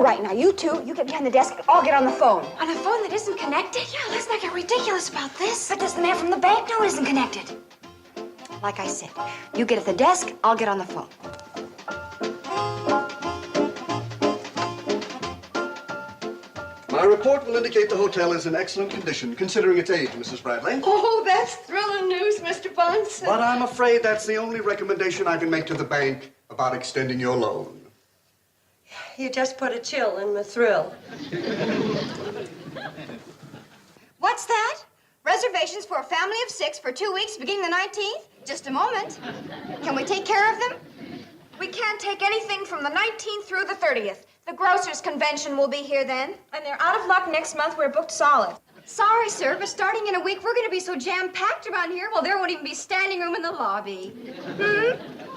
All right, now, you two, you get behind the desk. I'll get on the phone. On a phone that isn't connected? Yeah, let's not get ridiculous about this. But does the man from the bank know it isn't connected? Like I said, you get at the desk, I'll get on the phone. My report will indicate the hotel is in excellent condition, considering its age, Mrs. Bradley. Oh, that's thrilling news, Mr. Bunce. But I'm afraid that's the only recommendation I can make to the bank about extending your loan. You just put a chill in the thrill. What's that? Reservations for a family of 6 for 2 weeks beginning the 19th? Just a moment. Can we take care of them? We can't take anything from the 19th through the 30th. The grocers' convention will be here then. And they're out of luck next month. We're booked solid. Sorry, sir, but starting in a week, we're going to be so jam-packed around here, well, there won't even be standing room in the lobby.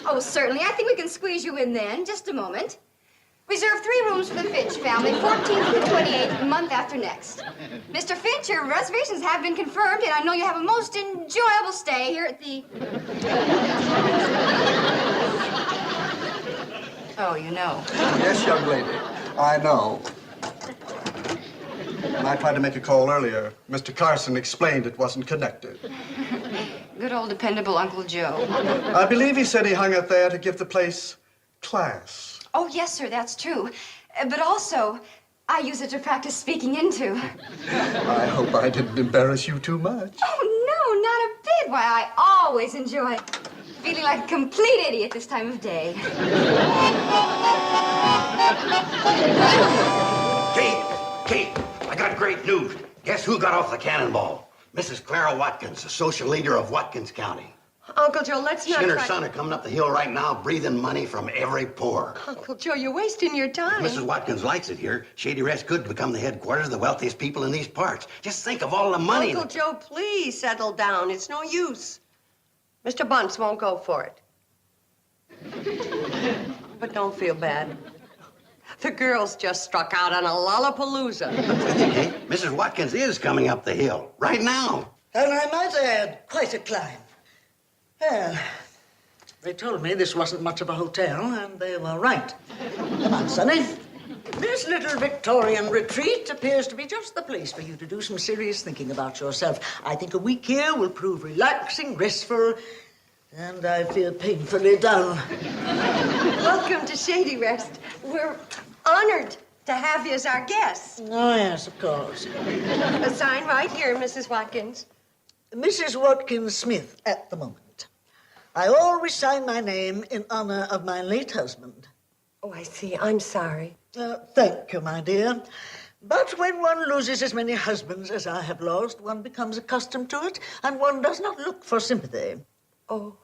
Oh, certainly. I think we can squeeze you in then. Just a moment. Reserve 3 rooms for the Finch family, 14th through 28th, a month after next. Mr. Finch, your reservations have been confirmed, and I know you have a most enjoyable stay here at the... Oh, you know. Yes, young lady, I know. When I tried to make a call earlier, Mr. Carson explained it wasn't connected. Good old dependable Uncle Joe. I believe he said he hung it there to give the place class. Oh, yes, sir, that's true. But also, I use it to practice speaking into. I hope I didn't embarrass you too much. Oh, no, not a bit. Why, I always enjoy feeling like a complete idiot this time of day. Kate, I got great news. Guess who got off the cannonball? Mrs. Clara Watkins, the social leader of Watkins County. Uncle Joe, let's not She and her try... son are coming up the hill right now, breathing money from every pore. Uncle Joe, you're wasting your time. Mrs. Watkins likes it here. Shady Rest could become the headquarters of the wealthiest people in these parts. Just think of all the money... Uncle Joe, please settle down. It's no use. Mr. Bunce won't go for it. But don't feel bad. The girls just struck out on a lollapalooza. Hey, Mrs. Watkins is coming up the hill right now. And I might add, quite a climb. Well, they told me this wasn't much of a hotel, and they were right. Come on, Sonny. This little Victorian retreat appears to be just the place for you to do some serious thinking about yourself. I think a week here will prove relaxing, restful, and I feel painfully dull. Welcome to Shady Rest. We're honored to have you as our guests. Oh, yes, of course. A sign right here, Mrs. Watkins. Mrs. Watkins Smith at the moment. I always sign my name in honor of my late husband. Oh, I see. I'm sorry. Thank you, my dear. But when one loses as many husbands as I have lost, one becomes accustomed to it, and one does not look for sympathy. Oh.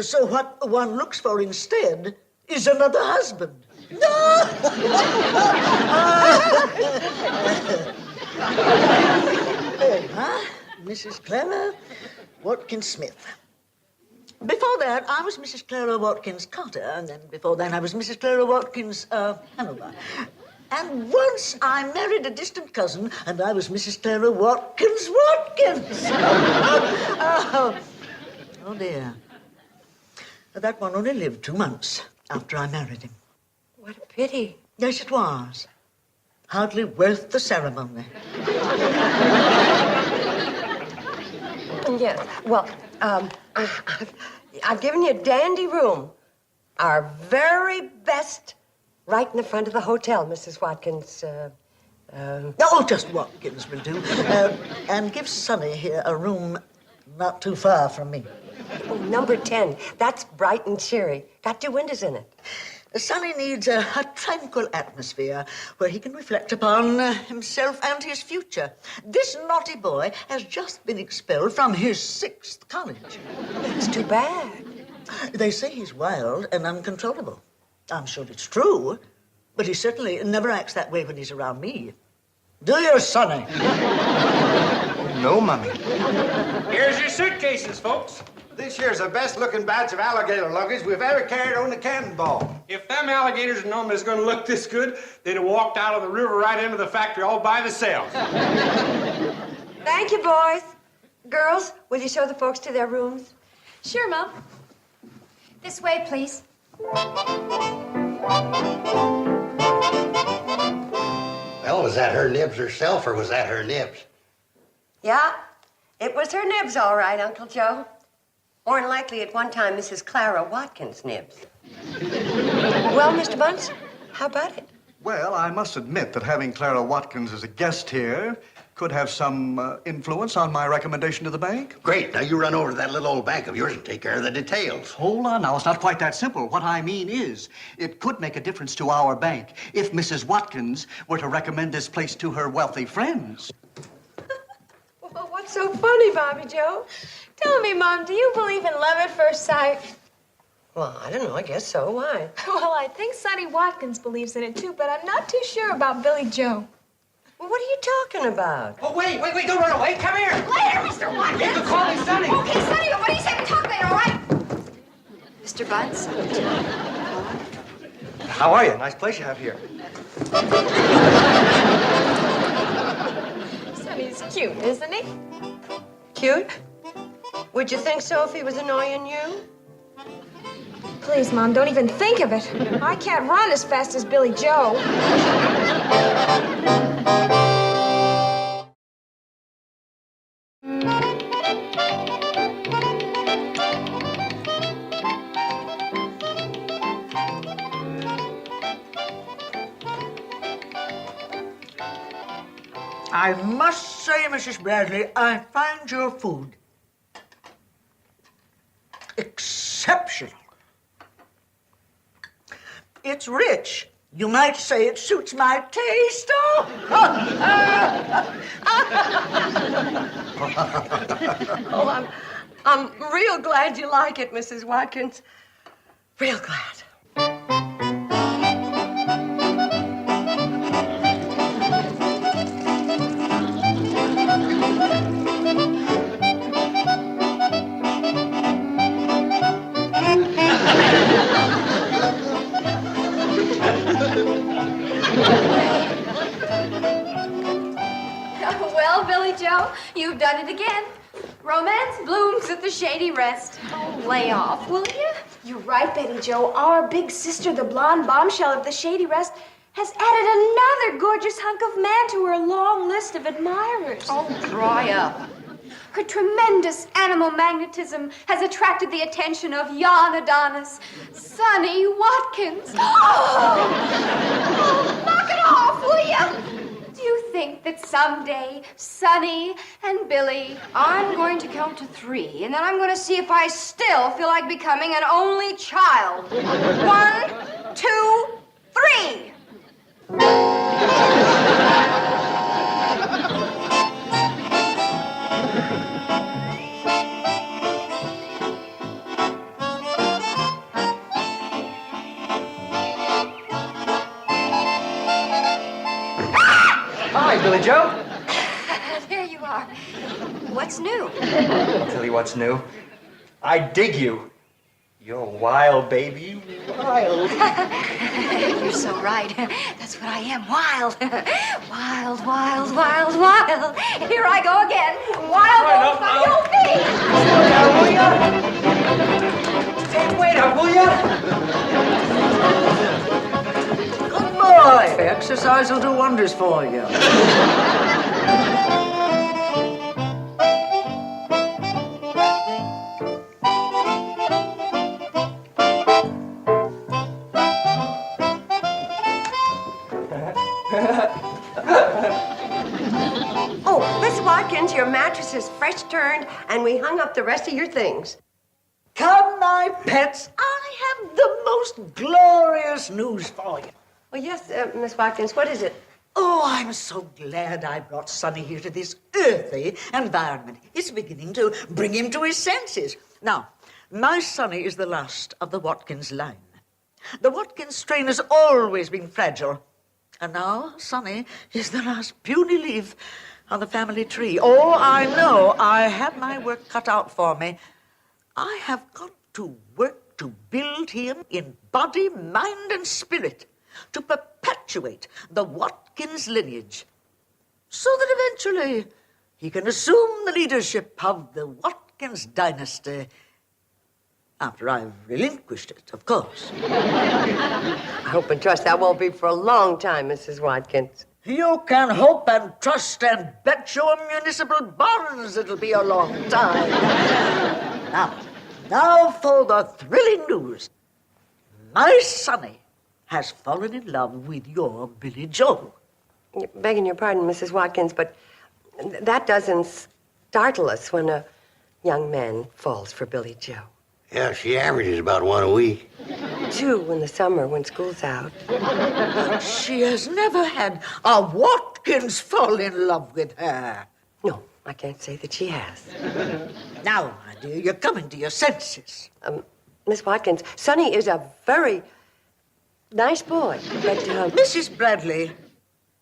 So what one looks for instead is another husband. Mrs. Clara Watkins Smith. Before that, I was Mrs. Clara Watkins Carter, and then before then I was Mrs. Clara Watkins Hanover. And once I married a distant cousin, and I was Mrs. Clara Watkins. Oh, dear. That one only lived 2 months after I married him. What a pity. Yes, it was. Hardly worth the ceremony. Yeah, well, I've given you a dandy room. Our very best right in the front of the hotel, Mrs. Watkins. Oh, just Watkins will do. And give Sonny here a room not too far from me. Oh, number 10. That's bright and cheery. Got 2 windows in it. Sonny needs a tranquil atmosphere where he can reflect upon himself and his future. This naughty boy has just been expelled from his 6th college. It's too bad. They say he's wild and uncontrollable. I'm sure it's true, but he certainly never acts that way when he's around me. Do you, Sonny? No, Mummy. Here's your suitcases, folks. This here's the best-looking batch of alligator luggage we've ever carried on the cannonball. If them alligators had known it was going to look this good, they'd have walked out of the river right into the factory all by themselves. Thank you, boys. Girls, will you show the folks to their rooms? Sure, Mom. This way, please. Well, was that her nibs herself, or was that her nibs? Yeah, it was her nibs, all right, Uncle Joe. More than likely, at one time, Mrs. Clara Watkins' nibs. Well, Mr. Bunce, how about it? Well, I must admit that having Clara Watkins as a guest here could have some influence on my recommendation to the bank. Great. Now you run over to that little old bank of yours and take care of the details. Hold on now, it's not quite that simple. What I mean is, it could make a difference to our bank if Mrs. Watkins were to recommend this place to her wealthy friends. Well, what's so funny, Bobby Joe? Tell me, Mom, do you believe in love at first sight? Well, I don't know, I guess so. Why? Well, I think Sonny Watkins believes in it, too, but I'm not too sure about Billy Joe. Well, what are you talking about? Oh, wait, don't run away. Come here. Later, Mr. Watkins. You can call me Sonny. Okay, Sonny, what do you say we talk later, all right? Mr. Bunce? How are you? Nice place you have here. Sonny's cute, isn't he? Cute? Would you think so if he was annoying you? Please, Mom, don't even think of it. I can't run as fast as Billy Joe. I must say, Mrs. Bradley, I find your food exceptional. It's rich. You might say it suits my taste. Oh, I'm real glad you like it, Mrs. Watkins. Real glad. Well, Billy Joe, you've done it again. Romance blooms at the shady rest. Oh, lay off, will you? You're right, Betty Joe. Our big sister, the blonde bombshell of the Shady Rest, has added another gorgeous hunk of man to her long list of admirers. Oh, dry up. Her tremendous animal magnetism has attracted the attention of yon Adonis, Sonny Watkins. Oh, knock it off, will you? Do you think that someday Sonny and Billy, I'm going to count to 3, and then I'm going to see if I still feel like becoming an only child. 1, 2, 3. Hi, Billy Joe. There you are. What's new? I'll tell you what's new. I dig you. You're wild, baby. Wild. You're so right. That's what I am. Wild. Wild, wild, wild, wild. Here I go again. Wild old Will ya? Hey, wait up, will ya? Good boy. Exercise will do wonders for you. Oh, Miss Watkins, your mattress is fresh turned, and we hung up the rest of your things. Come, my pets, I have the most glorious news for you. Well, yes, Miss Watkins, what is it? Oh, I'm so glad I brought Sonny here to this earthy environment. It's beginning to bring him to his senses. Now, my Sonny is the last of the Watkins line. The Watkins strain has always been fragile. And now Sonny is the last puny leaf on the family tree. Oh, I know I have my work cut out for me. I have got to work to build him in body, mind, and spirit, to perpetuate the Watkins lineage, so that eventually he can assume the leadership of the Watkins dynasty, after I've relinquished it, of course. I hope and trust that won't be for a long time, Mrs. Watkins. You can hope and trust and bet your municipal bonds it'll be a long time. Now for the thrilling news. My Sonny has fallen in love with your Billy Joe. Begging your pardon, Mrs. Watkins, but that doesn't startle us when a young man falls for Billy Joe. Yeah, she averages about one a week. 2 in the summer when school's out. But she has never had a Watkins fall in love with her. No, I can't say that she has. Now, my dear, you're coming to your senses. Miss Watkins, Sonny is a very nice boy, but... Mrs. Bradley,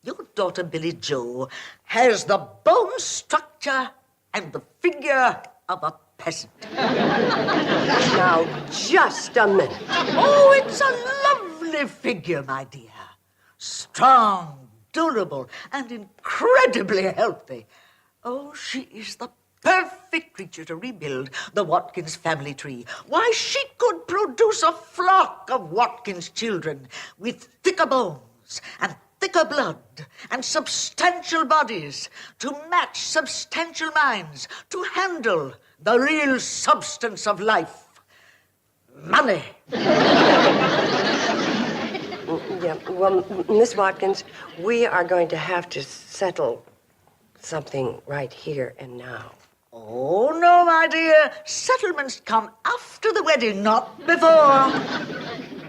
your daughter Billy Joe has the bone structure and the figure of a peasant. Now, just a minute. Oh, it's a lovely figure, my dear. Strong, durable, and incredibly healthy. Oh, she is the perfect creature to rebuild the Watkins family tree. Why, she could produce a flock of Watkins children with thicker bones and thicker blood and substantial bodies to match substantial minds, to handle the real substance of life. Money. Yeah, well, Miss Watkins, we are going to have to settle something right here and now. Oh, no, my dear. Settlements come after the wedding, not before.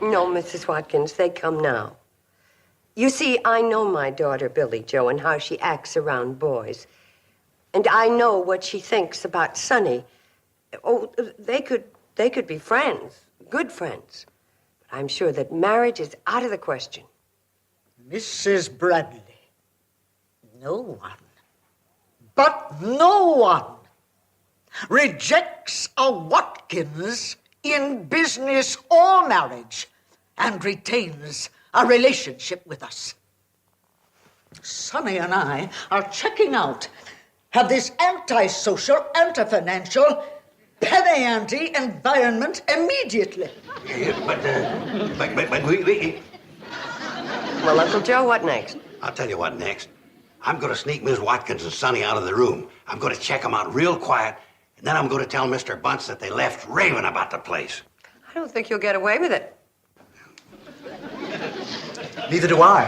No, Mrs. Watkins, they come now. You see, I know my daughter, Billy Joe, and how she acts around boys. And I know what she thinks about Sonny. Oh, they could be friends, good friends. But I'm sure that marriage is out of the question. Mrs. Bradley, no one, but no one, rejects a Watkins in business or marriage and retains a relationship with us. Sonny and I are checking out of this antisocial, anti-financial, penny-ante environment immediately. But we... Well, Uncle Joe, what next? I'll tell you what next. I'm going to sneak Miss Watkins and Sonny out of the room. I'm going to check them out real quiet, and then I'm going to tell Mr. Bunce that they left raving about the place. I don't think you'll get away with it. Neither do I.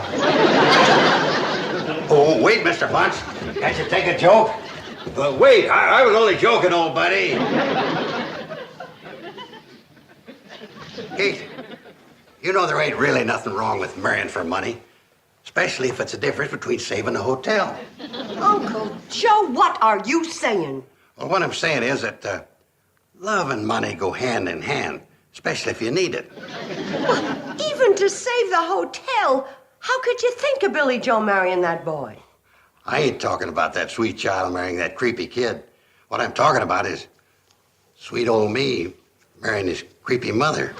Oh, wait, Mr. Bunce. Can't you take a joke? Wait, I was only joking, old buddy. Kate, you know there ain't really nothing wrong with marrying for money, especially if it's a difference between saving a hotel. Uncle Joe, what are you saying? Well, what I'm saying is that love and money go hand in hand, especially if you need it. Even to save the hotel, how could you think of Billy Joe marrying that boy? I ain't talking about that sweet child marrying that creepy kid. What I'm talking about is sweet old me marrying his creepy mother.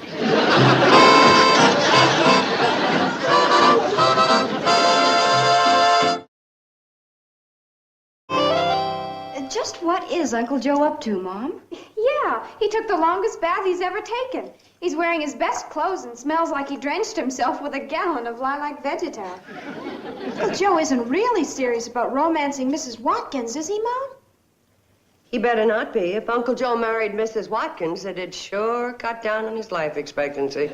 Just what is Uncle Joe up to, Mom? Yeah, he took the longest bath he's ever taken. He's wearing his best clothes and smells like he drenched himself with a gallon of lilac vegetal. Uncle Joe isn't really serious about romancing Mrs. Watkins, is he, Mom? He better not be. If Uncle Joe married Mrs. Watkins, it'd sure cut down on his life expectancy.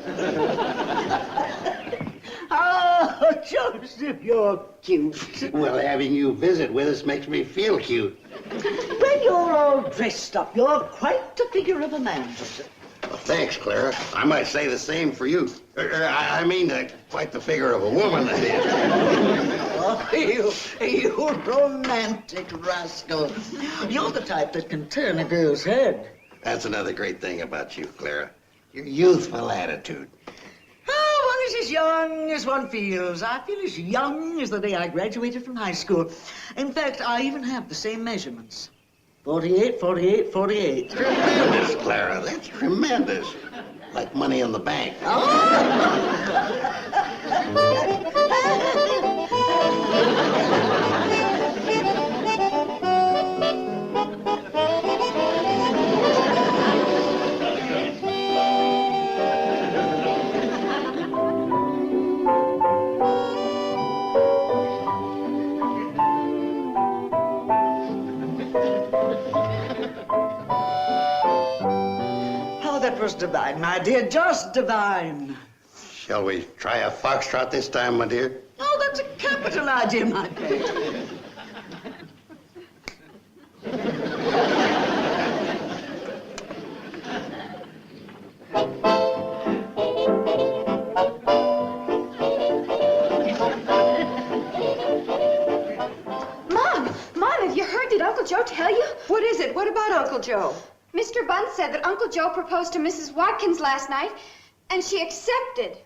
Oh, Joseph, you're cute. Well, having you visit with us makes me feel cute. When you're all dressed up, you're quite the figure of a man, Joseph. Well, thanks, Clara. I might say the same for you. I mean, quite the figure of a woman, that is. Oh, you romantic rascal. You're the type that can turn a girl's head. That's another great thing about you, Clara. Your youthful attitude. Oh, one is as young as one feels. I feel as young as the day I graduated from high school. In fact, I even have the same measurements. 48, 48, 48. Tremendous, Clara. That's tremendous. Like money in the bank. That was divine, my dear, just divine. Shall we try a foxtrot this time, my dear? Oh, that's a capital idea, my dear. Mom, have you heard? Did Uncle Joe tell you? What is it? What about Uncle Joe? Mr. Bunce said that Uncle Joe proposed to Mrs. Watkins last night, and she accepted.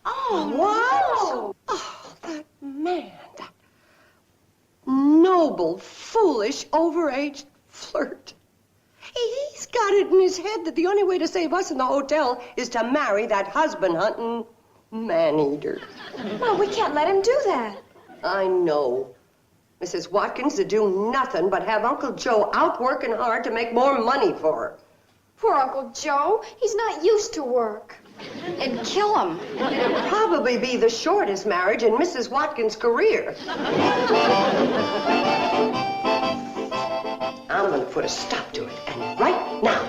Oh, wow! Oh, that man, that noble, foolish, overaged flirt. He's got it in his head that the only way to save us in the hotel is to marry that husband-hunting man-eater. Mom, we can't let him do that. I know. Mrs. Watkins to do nothing but have Uncle Joe out working hard to make more money for her. Poor Uncle Joe. He's not used to work. It'd kill him. It'll probably be the shortest marriage in Mrs. Watkins' career. I'm going to put a stop to it, and right now.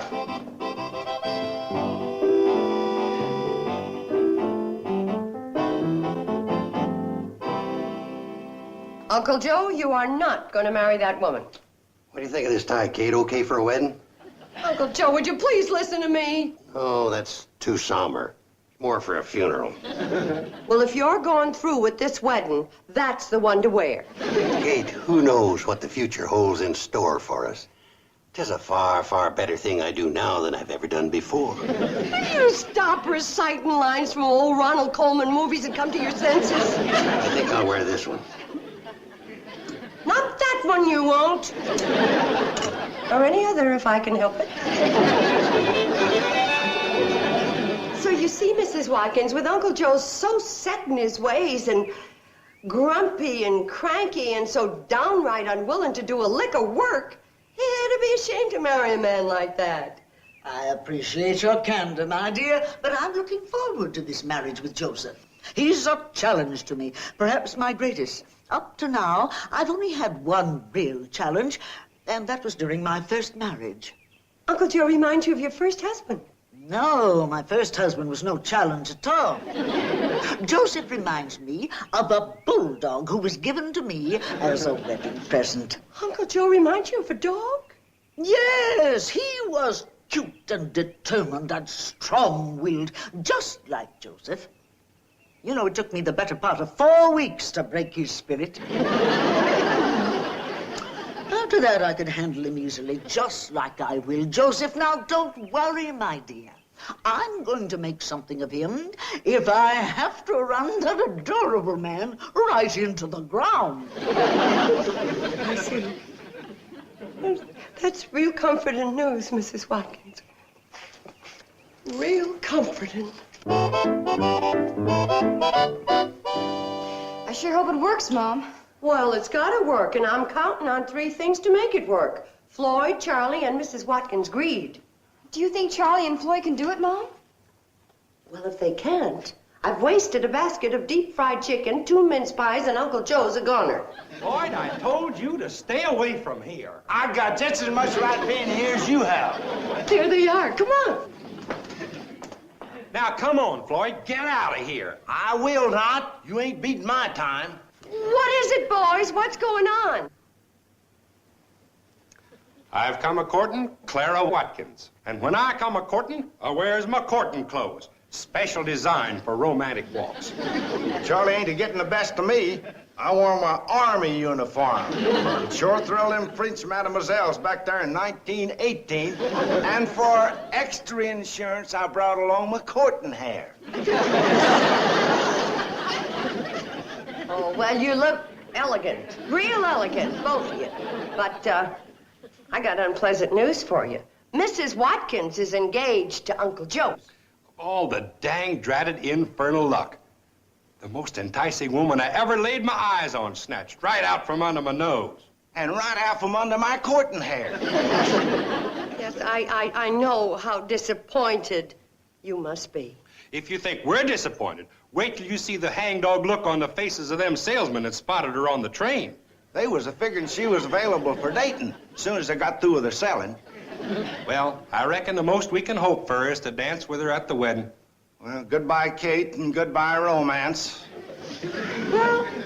Uncle Joe, you are not going to marry that woman. What do you think of this tie, Kate? Okay for a wedding? Uncle Joe, would you please listen to me? Oh, that's too somber. More for a funeral. Well, if you're going through with this wedding, that's the one to wear. Kate, who knows what the future holds in store for us? 'Tis a far, far better thing I do now than I've ever done before. You stop reciting lines from old Ronald Colman movies and come to your senses. I think I'll wear this one. Not that one, you won't. Or any other, if I can help it. So you see, Mrs. Watkins, with Uncle Joe so set in his ways and grumpy and cranky and so downright unwilling to do a lick of work, it'd be a shame to marry a man like that. I appreciate your candor, my dear, but I'm looking forward to this marriage with Joseph. He's a challenge to me, perhaps my greatest. Up to now, I've only had one real challenge, and that was during my first marriage. Uncle Joe reminds you of your first husband. No, my first husband was no challenge at all. Joseph reminds me of a bulldog who was given to me as a wedding present. Uncle Joe reminds you of a dog? Yes, he was cute and determined and strong-willed, just like Joseph. You know, it took me the better part of 4 weeks to break his spirit. After that, I could handle him easily, just like I will Joseph. Now, don't worry, my dear. I'm going to make something of him if I have to run that adorable man right into the ground. I see. That's real comforting news, Mrs. Watkins. Real comforting. I sure hope it works, Mom. Well, it's got to work, and I'm counting on 3 things to make it work. Floyd, Charlie, and Mrs. Watkins' greed. Do you think Charlie and Floyd can do it, Mom? Well, if they can't, I've wasted a basket of deep-fried chicken, 2 mince pies, and Uncle Joe's a goner. Floyd, I told you to stay away from here. I got just as much right being here as you have. There they are. Come on. Now, come on, Floyd. Get out of here. I will not. You ain't beating my time. What is it, boys? What's going on? I've come a-courting Clara Watkins. And when I come a-courting, I wears my courting clothes. Special design for romantic walks. Charlie ain't a-getting the best of me. I wore my army uniform. It sure thrilled them French mademoiselles back there in 1918. And for extra insurance, I brought along my courting hair. Oh, well, you look elegant. Real elegant, both of you. But, I got unpleasant news for you. Mrs. Watkins is engaged to Uncle Joe. All the dang dratted infernal luck. The most enticing woman I ever laid my eyes on snatched right out from under my nose. And right out from under my courting hair. Yes, I know how disappointed you must be. If you think we're disappointed, wait till you see the hangdog look on the faces of them salesmen that spotted her on the train. They was a figuring she was available for dating as soon as they got through with her selling. Well, I reckon the most we can hope for is to dance with her at the wedding. Well, goodbye, Kate, and goodbye, romance.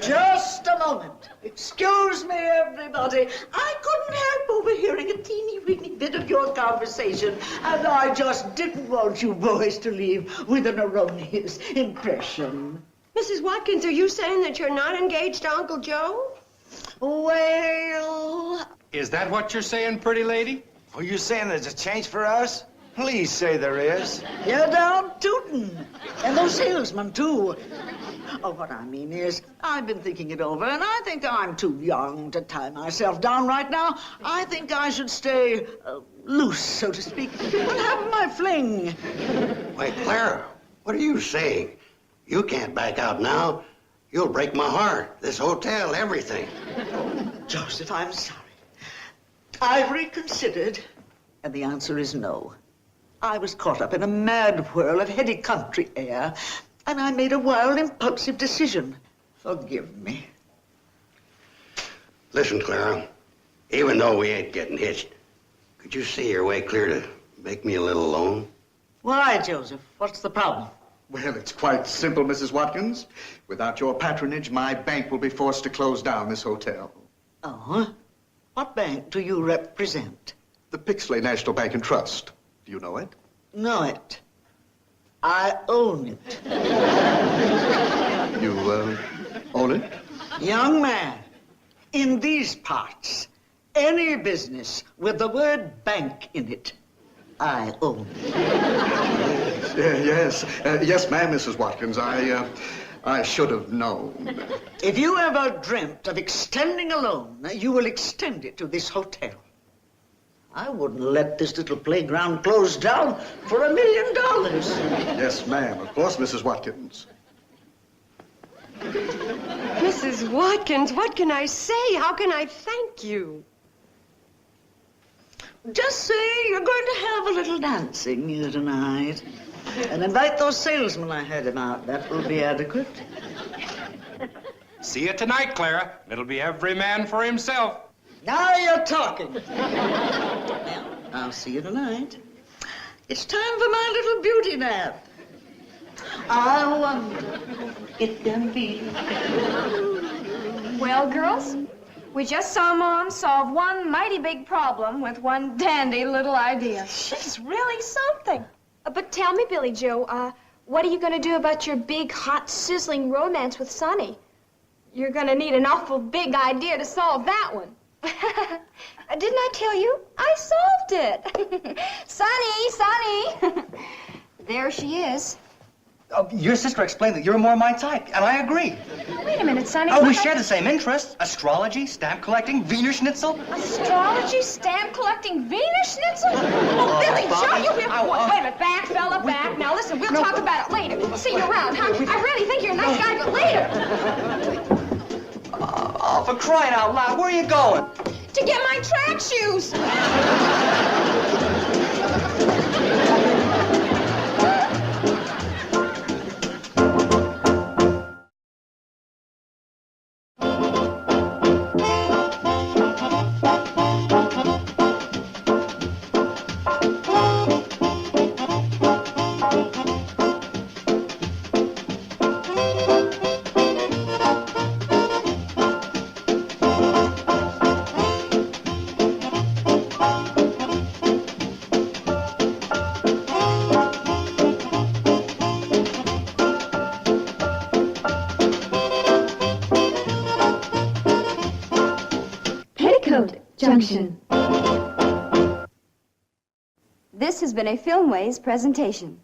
Just a moment. Excuse me, everybody. I couldn't help overhearing a teeny-weeny bit of your conversation, and I just didn't want you boys to leave with an erroneous impression. Mrs. Watkins, are you saying that you're not engaged to Uncle Joe? Well, Is that what you're saying, pretty lady? Are you saying there's a change for us? Please say there is. you're down tootin'. And those salesmen, too. Oh, what I mean is, I've been thinking it over, and I think I'm too young to tie myself down right now. I think I should stay loose, so to speak, and have my fling. Why, Clara, what are you saying? You can't back out now. You'll break my heart. This hotel, everything. Joseph, I'm sorry. I've reconsidered, and the answer is no. I was caught up in a mad whirl of heady country air, and I made a wild, impulsive decision. Forgive me. Listen, Clara, even though we ain't getting hitched, could you see your way clear to make me a little loan? Why, Joseph? What's the problem? Well, it's quite simple, Mrs. Watkins. Without your patronage, my bank will be forced to close down this hotel. Oh? What bank do you represent? The Pixley National Bank and Trust. Do you know it? Know it. I own it. You, own it? Young man, in these parts, any business with the word bank in it, I own. Yes, yes, ma'am, Mrs. Watkins. I should have known. If you ever dreamt of extending a loan, you will extend it to this hotel. I wouldn't let this little playground close down for $1 million. Yes, ma'am, of course, Mrs. Watkins. Mrs. Watkins, what can I say? How can I thank you? Just say you're going to have a little dancing here tonight. And invite those salesmen I heard about. That will be adequate. See you tonight, Clara. It'll be every man for himself. Now you're talking. Now, I'll see you tonight. It's time for my little beauty nap. I wonder if it can be. Well, girls, we just saw Mom solve one mighty big problem with one dandy little idea. She's really something. But tell me, Billy Joe, what are you going to do about your big, hot, sizzling romance with Sonny? You're going to need an awful big idea to solve that one. Didn't I tell you? I solved it. Sonny! There she is. Oh, your sister explained that you're more my type, and I agree. Wait a minute, Sonny. Oh, we share the same interests. Astrology, stamp collecting, Wiener Schnitzel. Astrology, stamp collecting, Wiener Schnitzel? Oh, Billy Joe, you have... Wait a minute, back, fella, back. Now, listen, we'll talk about it later. See you around, huh? I really think you're a nice guy, but later. Oh, for crying out loud, where are you going? To get my track shoes. Petticoat, Junction. This has been a Filmways presentation.